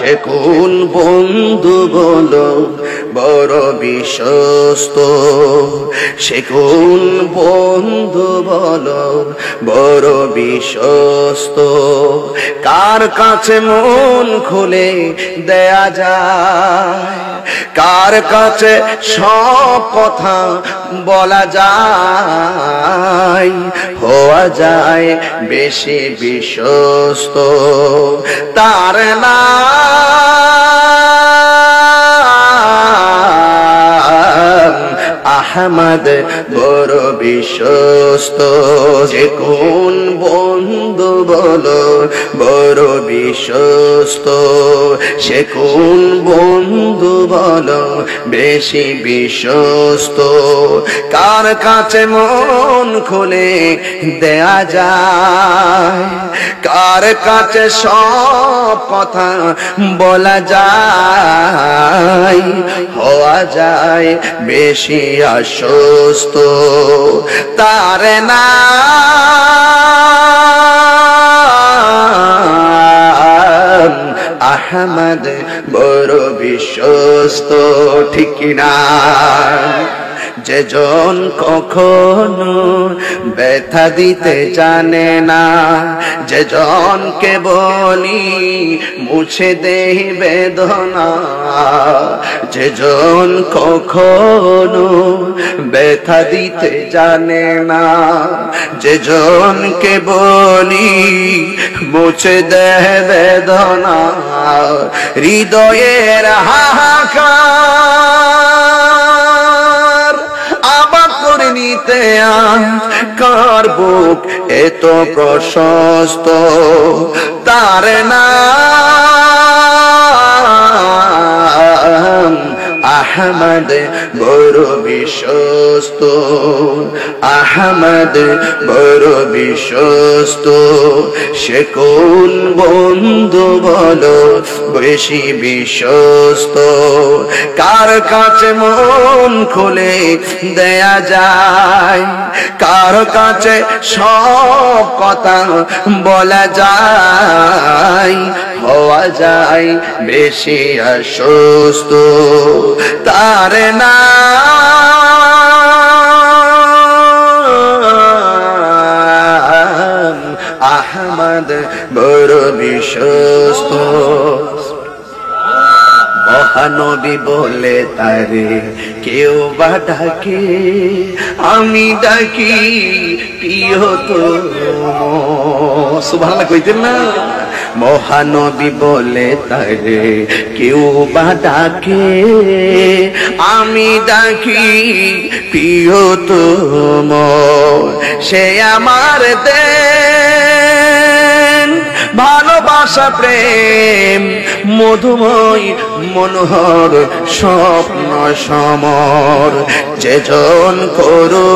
সে কোন বন্ধু বলো বড় বিশ্বস্ত, সে কোন বন্ধু বলো বড় বিশ্বস্ত, কার কাছে মন খুলে দেয়া যায়, কার কাছে সব কথা বলা যায়, হওয়া যায় বেশি বিশ্বস্ত। তার নাম আহমদ বড় বিশ্বস্ত। যে কোন বন্ধু বলো বড় বিশ্বস্ত, সে কোন বন্ধু বলো বেশি বিশ্বস্ত, কার কাছে মন খুলে দেয়া যায়, কার কাছে সব কথা বলা যায়, হওয়া যায় বেশি আশ্বস্ত। তার নাম আহমদ বড় বিশ্বস্ত। ঠিক না? যেজন কখনো ব্যথা দিতে জানে না, যেজনকে বলি মুছে দেই বেদনা, যেজন কখনো ব্যথা দিতে জানে না, যেজনকে বলি মুছে দেয় বেদনা, হৃদয়ের হাহাকার আবাদ করে নিতে কার বুক এত প্রশস্ত। তার নাম আহমদ বড় বিশ্বস্ত, আহমদ বড় বিশ্বস্ত। সে কোন বন্ধু বলো বেশি বিশ্বস্ত, কার কাছে মন খুলে দেয়া যায়, কার কাছে সব কথা বলা যায়, হওয়া যায় বেশি আশ্বস্ত। তার নাম আহমদ বড় বিশ্বস্ত। মহানবী বলে তারে কেউ বা ডাকে, আমি ডাকি প্রিয়তম। সুবহানাল্লাহ কইতেন না? মহানবী বলে তারে কেউ বা ডাকে, আমি ডাকি প্রিয়তম। সে আমার দেন ভালোবাসা প্রেম মধুময় মনোহর স্বপ্ন সমর, যেজন করো